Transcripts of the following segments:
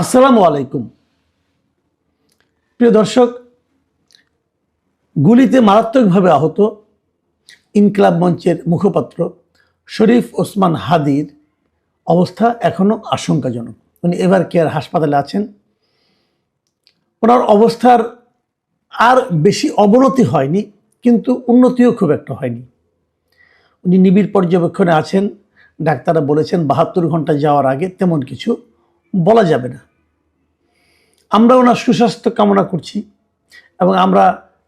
আসসালামু আলাইকুম। প্রিয় দর্শক, গুলিতে মারাত্মকভাবে আহত ইনকিলাব মঞ্চের মুখপাত্র শরীফ ওসমান হাদির অবস্থা এখনও আশঙ্কাজনক। উনি এভার কেয়ার হাসপাতালে আছেন। ওনার অবস্থার আর বেশি অবনতি হয়নি, কিন্তু উন্নতিও খুব একটা হয়নি। উনি নিবিড় পর্যবেক্ষণে আছেন। ডাক্তাররা বলেছেন 72 ঘন্টা যাওয়ার আগে তেমন কিছু বলা যাবে না। আমরা ওনার সুস্বাস্থ্য কামনা করছি এবং আমরা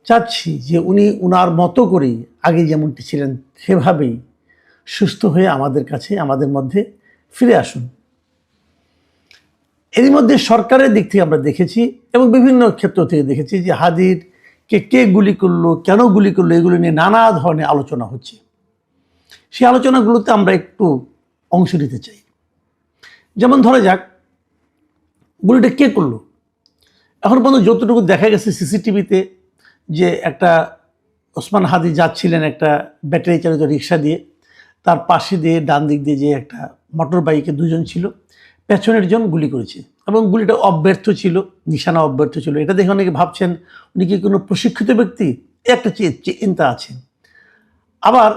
চাচ্ছি যে উনি ওনার মতো করেই আগে যেমনটি ছিলেন সেভাবেই সুস্থ হয়ে আমাদের কাছে, আমাদের মধ্যে ফিরে আসুন। এরই মধ্যে সরকারের দিক থেকে আমরা দেখেছি এবং বিভিন্ন ক্ষেত্র থেকে দেখেছি যে হাদিরকে কে গুলি করলো, কেন গুলি করলো, এগুলো নিয়ে নানা ধরনের আলোচনা হচ্ছে। সেই আলোচনাগুলোতে আমরা একটু অংশ নিতে চাই। যেমন ধরা যাক, গুলিটা কে করলো। এখন পর্যন্ত যতটুকু দেখা গেছে সিসিটিভিতে, যে একটা ওসমান হাদি যাচ্ছিলেন একটা ব্যাটারি চালিত রিক্সা দিয়ে, তার পাশে দিয়ে ডান দিক দিয়ে যে একটা মোটর বাইকে দুজন ছিল, পেছনের জন গুলি করেছে এবং গুলিটা অব্যর্থ ছিল, নিশানা অব্যর্থ ছিল। এটা দেখে অনেকে ভাবছেন উনি কি কোনো প্রশিক্ষিত ব্যক্তি, একটা চিন্তা আছে। আবার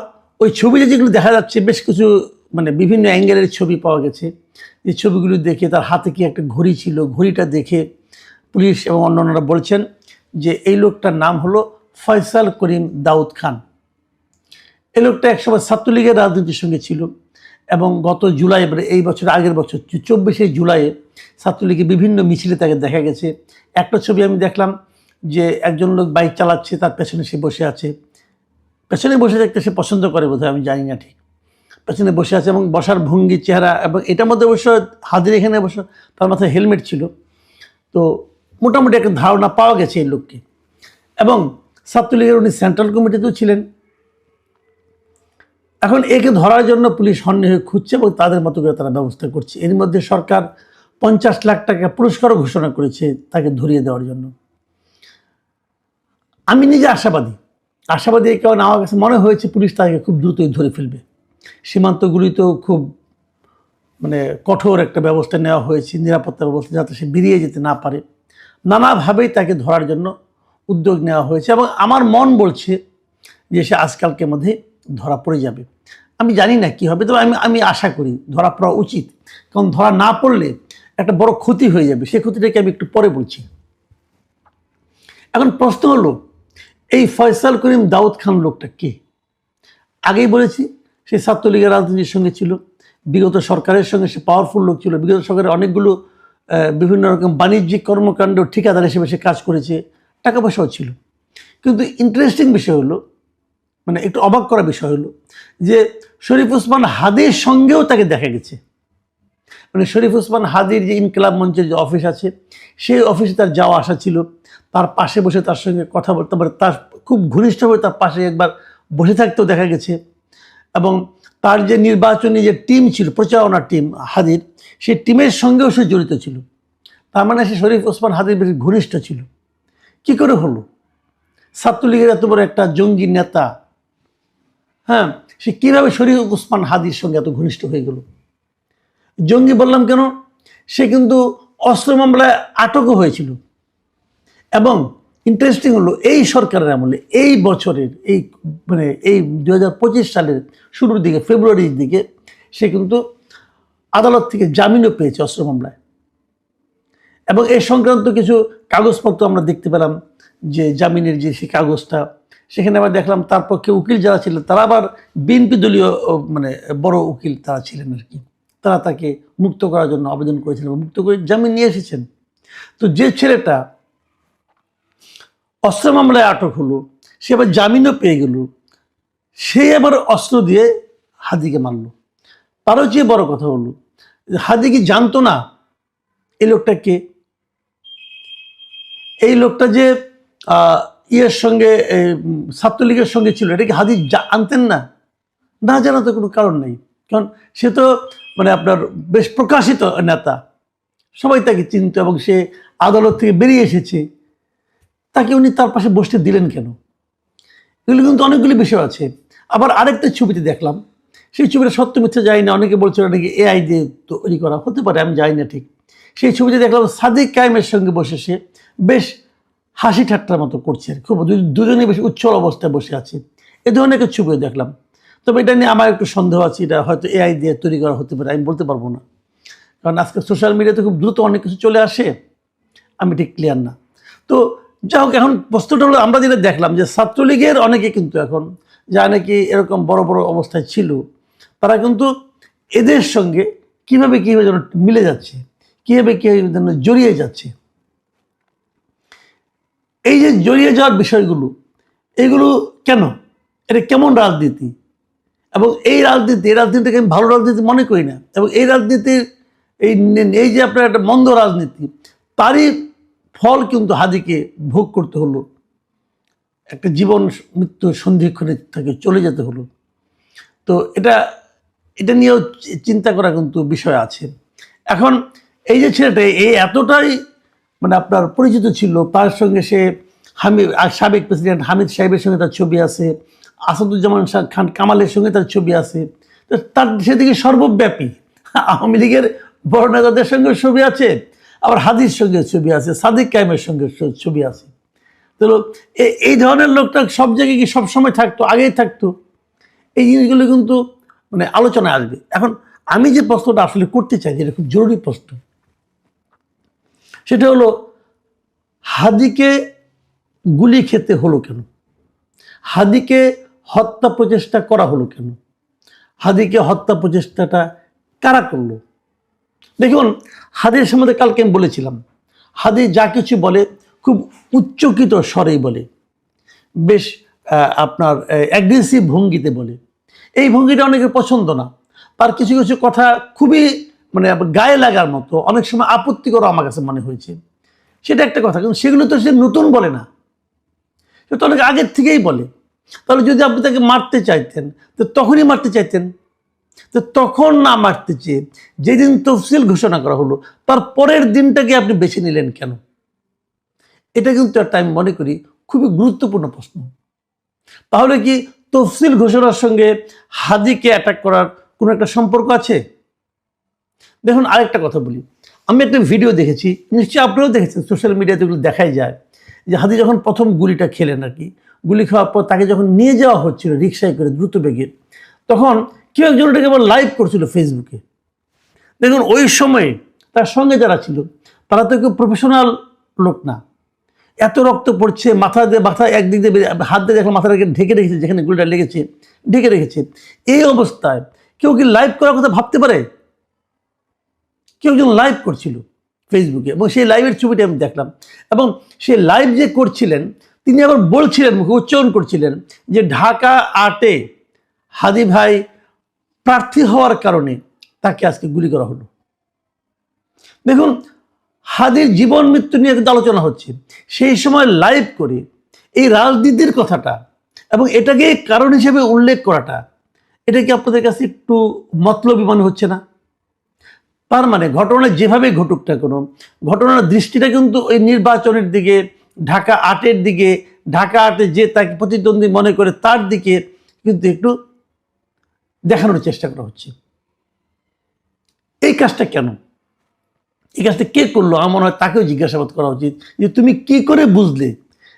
ওই ছবিতে যেগুলো দেখা যাচ্ছে, বেশ কিছু বিভিন্ন অ্যাঙ্গেলের ছবি পাওয়া গেছে। যে ছবিগুলো দেখে তার হাতে কি একটা ঘড়ি ছিল, ঘড়িটা দেখে পুলিশ এবং অন্যান্যরা বলছেন যে এই লোকটার নাম হলো ফয়সাল করিম দাউদ খান। এই লোকটা একসময় ছাত্রলীগের রাজনীতির সঙ্গে ছিল এবং গত জুলাই, এই বছর আগের বছর 24শে জুলাইয়ে ছাত্রলীগের বিভিন্ন মিছিলে তাকে দেখা গেছে। একটা ছবি আমি দেখলাম যে একজন লোক বাইক চালাচ্ছে, তার পেছনে সে বসে আছে। পেছনে বসে থাকতে সে পছন্দ করে বোধহয়, আমি জানি না ঠিক। পেছনে বসে আছে এবং বসার ভঙ্গি, চেহারা, এবং এটার মধ্যে অবশ্য হাদির এখানে অবশ্য তার মাথায় হেলমেট ছিল। তো মোটামুটি একটা ধারণা পাওয়া গেছে এই লোককে। এবং ছাত্রলীগের উনি সেন্ট্রাল কমিটিতেও ছিলেন। এখন একে ধরার জন্য পুলিশ হন্যে হয়ে খুঁজছে এবং তাদের মতো করে তারা ব্যবস্থা করছে। এর মধ্যে সরকার 50 লাখ টাকা পুরস্কারও ঘোষণা করেছে তাকে ধরিয়ে দেওয়ার জন্য। আমি নিজে আশাবাদী এই কারণে আমার কাছে মনে হয়েছে পুলিশ তাকে খুব দ্রুতই ধরে ফেলবে। সীমান্তগুলিতেও খুব কঠোর একটা ব্যবস্থা নেওয়া হয়েছে, নিরাপত্তা ব্যবস্থা, যাতে সে বেরিয়ে যেতে না পারে। নানাভাবেই তাকে ধরার জন্য উদ্যোগ নেওয়া হয়েছে এবং আমার মন বলছে যে সে আজকালকের মধ্যে ধরা পড়ে যাবে। আমি জানি না কি হবে, তবে আমি আশা করি ধরা পড়া উচিত, কারণ ধরা না পড়লে একটা বড় ক্ষতি হয়ে যাবে। সেই ক্ষতিটাকে আমি একটু পরে বলছি। এখন প্রশ্ন হলো, এই ফয়সাল করিম দাউদ খান লোকটা কে? আগেই বলেছি সে ছাত্রলীগের রাজনীতির সঙ্গে ছিল, বিগত সরকারের সঙ্গে সে পাওয়ারফুল লোক ছিল। বিগত সরকারের অনেকগুলো বিভিন্ন রকম বাণিজ্যিক কর্মকাণ্ড ঠিকাদার হিসেবে সে কাজ করেছে, টাকা পয়সাও ছিল। কিন্তু ইন্টারেস্টিং বিষয় হলো, একটু অবাক করা বিষয় হলো যে শরীফ ওসমান হাদির সঙ্গেও তাকে দেখা গেছে। শরীফ ওসমান হাদির যে ইনকিলাব মঞ্চের যে অফিস আছে, সেই অফিসে তার যাওয়া আসা ছিল। তার পাশে বসে তার সঙ্গে কথা বলতে পারে, তার খুব ঘনিষ্ঠভাবে তার পাশে একবার বসে থাকতেও দেখা গেছে। এবং তার যে নির্বাচনী যে টিম ছিল, প্রচারণা টিম হাদির, সেই টিমের সঙ্গেও সে জড়িত ছিল। তার সে শরীফ ওসমান হাদির বেশি ঘনিষ্ঠ ছিল। কি করে হলো? ছাত্রলীগের এত বড় একটা জঙ্গি নেতা, হ্যাঁ, সে কীভাবে শরীফ ওসমান হাদির সঙ্গে এত ঘনিষ্ঠ হয়ে গেল? জঙ্গি বললাম কেন? সে কিন্তু অস্ত্র মামলায় আটকও হয়েছিল। এবং ইন্টারেস্টিং হলো, এই সরকারের আমলে, এই বছরের এই 2025 সালের শুরুর দিকে, ফেব্রুয়ারির দিকে, সে কিন্তু আদালত থেকে জামিনও পেয়েছে অস্ত্র মামলায়। এবং এই সংক্রান্ত কিছু কাগজপত্র আমরা দেখতে পেলাম, যে জামিনের যে সে কাগজটা, সেখানে আবার দেখলাম তার পক্ষে উকিল যারা ছিলেন তারা আবার বিএনপি দলীয় বড় উকিল তারা ছিলেন আর কি। তারা তাকে মুক্ত করার জন্য আবেদন করেছিলেন, মুক্ত করে জামিন নিয়ে এসেছেন। তো যে ছেলেটা অস্ত্র মামলায় আটক হলো, সে আবার জামিনও পেয়ে গেল, সে আবার অস্ত্র দিয়ে হাদিকে মারল। তারও চেয়ে বড় কথা হলো, হাদি কি জানতো না এই লোকটা কে? এই লোকটা যে ইয়ের সঙ্গে, ছাত্রলীগের সঙ্গে ছিল, এটা কি হাদি আনতেন না? না জানা তো কোনো কারণ নেই, কারণ সে তো আপনার বেশ প্রকাশিত নেতা, সবাই তাকে চিনত এবং সে আদালত থেকে বেরিয়ে এসেছে। তাকে উনি তার পাশে বসতে দিলেন কেন? এগুলো কিন্তু অনেকগুলি বিষয় আছে। আবার আরেকটা ছবিতে দেখলাম, সেই ছবিটা সত্য মিথ্যা জানি না, অনেকে বলছে নাকি এআই দিয়ে তৈরি করা হতে পারে, আমি জানি না ঠিক। সেই ছবিতে দেখলাম সাদিক কায়েমের সঙ্গে বসে সে বেশ হাসি ঠাট্টার মতো করছে, খুব দুজনে বেশ উচ্ছল অবস্থায় বসে আছে। এ ধরনের একটা ছবিও দেখলাম। তবে এটা নিয়ে আমার একটু সন্দেহ আছে, এটা হয়তো এআই দিয়ে তৈরি করা হতে পারে, আমি বলতে পারবো না, কারণ আজকে সোশ্যাল মিডিয়াতে খুব দ্রুত অনেক কিছু চলে আসে, আমি ঠিক ক্লিয়ার না। তো যাই হোক, এখন প্রশ্নটা হলো আমরা যেটা দেখলাম যে ছাত্রলীগের অনেকে কিন্তু এখন যা নাকি এরকম বড় বড় অবস্থায় ছিল, তারা কিন্তু এদের সঙ্গে কীভাবে যেন মিলে যাচ্ছে, কীভাবে যেন জড়িয়ে যাচ্ছে। এই যে জড়িয়ে যাওয়ার বিষয়গুলো, এগুলো কেন, এটা কেমন রাজনীতি, এবং এই রাজনীতিটাকে আমি ভালো রাজনীতি মনে করি না, এবং এই রাজনীতির এই যে আপনার একটা মন্দ রাজনীতি, তারই ফল কিন্তু হাদিকে ভোগ করতে হলো, একটা জীবন মৃত্যু সন্ধিক্ষণে থেকে চলে যেতে হলো। তো এটা নিয়েও চিন্তা করা কিন্তু বিষয় আছে। এখন এই যে ছেলেটা এই এতটাই মানে আপনার পরিচিত ছিল, তার সঙ্গে সে সাবেক প্রেসিডেন্ট হামিদ সাহেবের সঙ্গে তার ছবি আছে, আসাদুজ্জামান খান কামালের সঙ্গে তার ছবি আছে, তো তার সেদিকে সর্বব্যাপী আওয়ামী লীগের বড় নেতাদের সঙ্গে ছবি আছে, আবার হাদির সঙ্গে ছবি আছে, সাদিক কায়েমের সঙ্গে ছবি আছে। তো এই ধরনের লোকটা সব জায়গায় কি সবসময় থাকতো, আগেই থাকতো, এই জিনিসগুলো কিন্তু মানে আলোচনায় আসবে। এখন আমি যে প্রশ্নটা আসলে করতে চাই, যেটা খুব জরুরি প্রশ্ন, সেটা হলো হাদিকে গুলি খেতে হলো কেন, হাদিকে হত্যা প্রচেষ্টা করা হলো কেন, হাদিকে হত্যা প্রচেষ্টাটা কারা করলো? দেখুন, হাদির সম্বন্ধে কালকে আমি বলেছিলাম, হাদি যা কিছু বলে খুব উচ্চকিত স্বরেই বলে, বেশ আপনার অ্যাগ্রেসিভ ভঙ্গিতে বলে। এই ভঙ্গিটা অনেকের পছন্দ না, তার কিছু কিছু কথা খুবই মানে গায়ে লাগার মতো, অনেক সময় আপত্তিকর আমার কাছে মনে হয়েছে। সেটা একটা কথা, কিন্তু সেগুলো তো সে নতুন বলে না, সে তো অনেক আগের থেকেই বলে। তাহলে যদি আপনি তাকে মারতে চাইতেন তো তখনই মারতে চাইতেন, তো তখন না মারতে চেয়ে যেদিন তফসিল ঘোষণা করা হলো তার পরের দিনটাকে আপনি বেছে নিলেন কেন? এটা কিন্তু একটা আমি মনে করি খুবই গুরুত্বপূর্ণ প্রশ্ন। তাহলে কি তফসিল ঘোষণার সঙ্গে হাদিকে অ্যাটাক করার কোনো একটা সম্পর্ক আছে? দেখুন, আরেকটা কথা বলি, আমি একটা ভিডিও দেখেছি, নিশ্চয়ই আপনারাও দেখেছেন, সোশ্যাল মিডিয়াতে এগুলো দেখাই যায়, যে হাদি যখন প্রথম গুলিটা খেলেন আর কি, গুলি খাওয়ার পর তাকে যখন নিয়ে যাওয়া হচ্ছিল রিক্সায় করে দ্রুত বেগে, তখন কেউ একজন এটাকে আবার লাইভ করছিল ফেসবুকে। দেখুন, ওই সময়ে তার সঙ্গে যারা ছিল তারা তো কেউ প্রফেশনাল লোক না, এত রক্ত পড়ছে, মাথা একদিক দিয়ে হাত দিয়ে দেখলাম মাথাটাকে ঢেকে রেখেছে, যেখানে গুলিটা লেগেছে ঢেকে রেখেছে। এই অবস্থায় কেউ কি লাইভ করার কথা ভাবতে পারে? কেউ একজন লাইভ করছিল ফেসবুকে, এবং সেই লাইভের ছবিটা আমি দেখলাম, এবং সেই লাইভ যে করছিলেন তিনি আবার বলছিলেন, মুখে উচ্চারণ করছিলেন যে ঢাকা 8-এ হাদি ভাই প্রার্থী হওয়ার কারণে তাকে আজকে গুলি করা হলো। দেখুন, হাদির জীবন মৃত্যু নিয়ে কিন্তু আলোচনা হচ্ছে, সেই সময় লাইভ করে এই রাজনীতির কথাটা এবং এটাকে কারণ হিসেবে উল্লেখ করাটা, এটা কি আপনাদের কাছে একটু মতলবী মনে হচ্ছে না? তার মানে ঘটনা যেভাবে ঘটুক না কোনো, ঘটনার দৃষ্টিটা কিন্তু ওই নির্বাচনের দিকে, ঢাকা 8-এর দিকে, ঢাকা 8-এ যে তাকে প্রতিদ্বন্দ্বী মনে করে তার দিকে কিন্তু একটু দেখানোর চেষ্টা করা হচ্ছে। এই কাজটা কেন, এই কাজটা কে করলো? আমার মনে হয় তাকেও জিজ্ঞাসাবাদ করা উচিত যে তুমি কি করে বুঝলে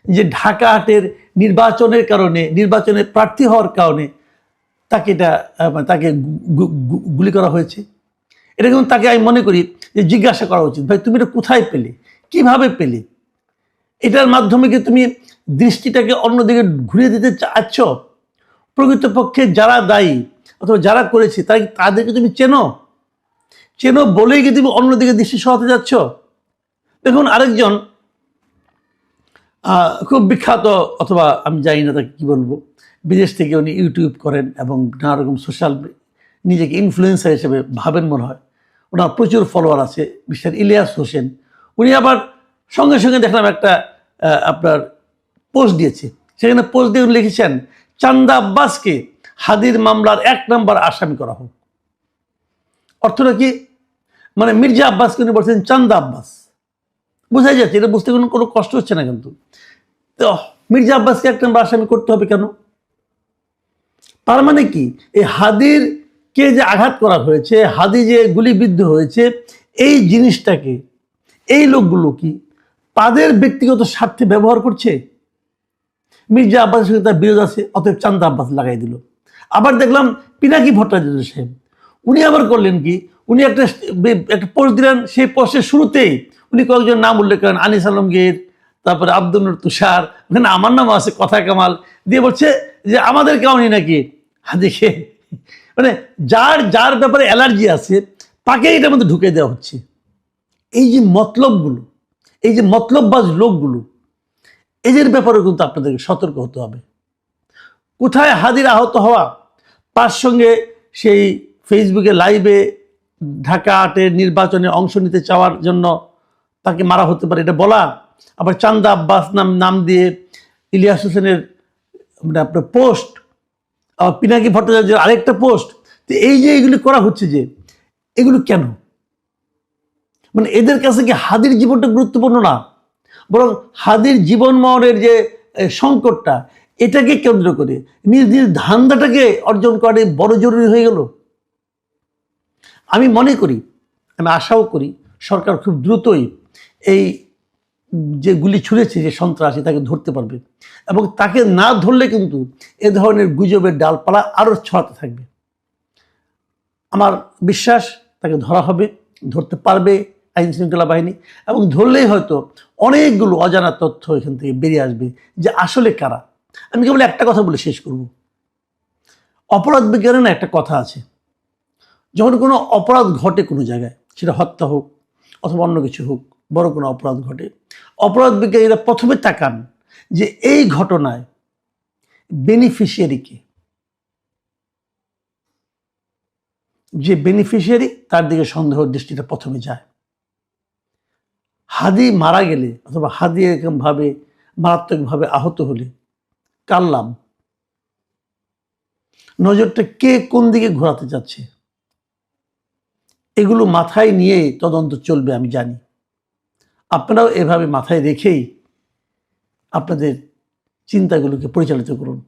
যে ঢাকা 8-এর নির্বাচনের কারণে, নির্বাচনে প্রার্থী হওয়ার কারণে তাকে গুলি করা হয়েছে? এটা কিন্তু তাকে আমি মনে করি যে জিজ্ঞাসা করা উচিত, ভাই তুমি এটা কোথায় পেলে, কিভাবে পেলে? এটার মাধ্যমে কি তুমি দৃষ্টিটাকে অন্যদিকে ঘুরিয়ে দিতে চাচ্ছ? প্রকৃতপক্ষে যারা দায়ী অথবা যারা করেছে তাদেরকে তুমি চেনো বলেই কি তুমি অন্যদিকে দৃষ্টি সরাতে যাচ্ছ? দেখুন, আরেকজন খুব বিখ্যাত, অথবা আমি জানি না তাকে কি বলবো, বিদেশ থেকে উনি ইউটিউব করেন এবং নানা রকম সোশ্যাল, নিজেকে ইনফ্লুয়েন্সার হিসেবে ভাবেন মনে হয়, ওনার প্রচুর ফলোয়ার আছে, মিস্টার ইলিয়াস হোসেন। উনি আবার সঙ্গে সঙ্গে দেখলাম একটা আপনার পোস্ট দিয়েছে, সেখানে পোস্ট দিয়ে উনি লিখেছেন চান্দা আব্বাসকে হাদির মামলার 1 নম্বর আসামি করা হোক। অর্থটা কি? মানে মির্জা আব্বাসকে উনি বলছেন চান্দা আব্বাস, বোঝাই যাচ্ছে, এটা বুঝতে কোনো কষ্ট হচ্ছে না। কিন্তু তো মির্জা আব্বাসকে 1 নম্বর আসামি করতে হবে কেন? তার মানে কি এই হাদির কে যে আঘাত করা হয়েছে, হাদি যে গুলিবিদ্ধ হয়েছে, এই জিনিসটাকে এই লোকগুলো কি তাদের ব্যক্তিগত স্বার্থে ব্যবহার করছে? মির্জা আব্বাসের সঙ্গে তার বিরোধ আছে, অতএব চান্দা আব্বাস লাগাই দিল। আবার দেখলাম পিনাকি ভট্টাচার্য সাহেব, উনি আবার করলেন কি, উনি একটা পোস্ট দিলেন, সেই পোস্টের শুরুতেই উনি কয়েকজন নাম উল্লেখ করেন, আনিস আলমগীর, তারপরে আব্দুল নূর তুষার, ওখানে আমার নাম আছে, কথা কামাল, দিয়ে বলছে যে আমাদের কেমনই নাকি দেখে, মানে যার যার ব্যাপারে অ্যালার্জি আছে তাকে এটার মধ্যে ঢুকে দেওয়া হচ্ছে। এই যে মতলবগুলো, এই যে মতলববাজ লোকগুলো, এদের ব্যাপারেও কিন্তু আপনাদেরকে সতর্ক হতে হবে। কোথায় হাদির আহত হওয়া, তার সঙ্গে সেই ফেসবুকে লাইভে ঢাকা ৮-এর নির্বাচনে অংশ নিতে চাওয়ার জন্য তাকে মারা হতে পারে এটা বলা, আবার চান্দা আব্বাস নাম দিয়ে ইলিয়াস হোসেনের মানে আপনার পোস্ট, পিনাকি ভট্টাচার্যের আরেকটা পোস্ট, তো এই যে এগুলি করা হচ্ছে, যে এগুলো কেন? মানে এদের কাছে কি হাদির জীবনটা গুরুত্বপূর্ণ না, বরং হাদির জীবন মরণের যে সংকটটা, এটাকে কেন্দ্র করে নিজ নিজ ধান্দাটাকে অর্জন করে বড় জরুরি হয়ে গেল। আমি মনে করি, আমি আশাও করি সরকার খুব দ্রুতই এই যে গুলি ছুঁড়েছে যে সন্ত্রাসী, তাকে ধরতে পারবে, এবং তাকে না ধরলে কিন্তু এ ধরনের গুজবের ডালপালা আরও ছড়াতে থাকবে। আমার বিশ্বাস তাকে ধরা হবে, ধরতে পারবে আইন শৃঙ্খলা বাহিনী, এবং ধরলেই হয়তো অনেকগুলো অজানা তথ্য এখান থেকে বেরিয়ে আসবে যে আসলে কারা। আমি কেবল একটা কথা বলে শেষ করব। অপরাধ বিজ্ঞানে না একটা কথা আছে, যখন কোনো অপরাধ ঘটে কোনো জায়গায়, সেটা হত্যা হোক অথবা অন্য কিছু হোক, বড় কোনো অপরাধ ঘটে, অপরাধ বিজ্ঞানীরা প্রথমে তাকান যে এই ঘটনায় বেনিফিশিয়ারিকে, যে বেনিফিশিয়ারি তার দিকে সন্দেহ দৃষ্টিটা প্রথমে যায়। হাদি মারা গেলে অথবা হাদি এরকমভাবে মারাত্মকভাবে আহত হলে কার লাভ? নজরটা কে কোন দিকে ঘোরাতে যাচ্ছে, এগুলো মাথায় নিয়ে তদন্ত চলবে আমি জানি। আপনারাও এভাবে মাথায় রেখেই আপনাদের চিন্তাগুলোকে পরিচালিত করুন।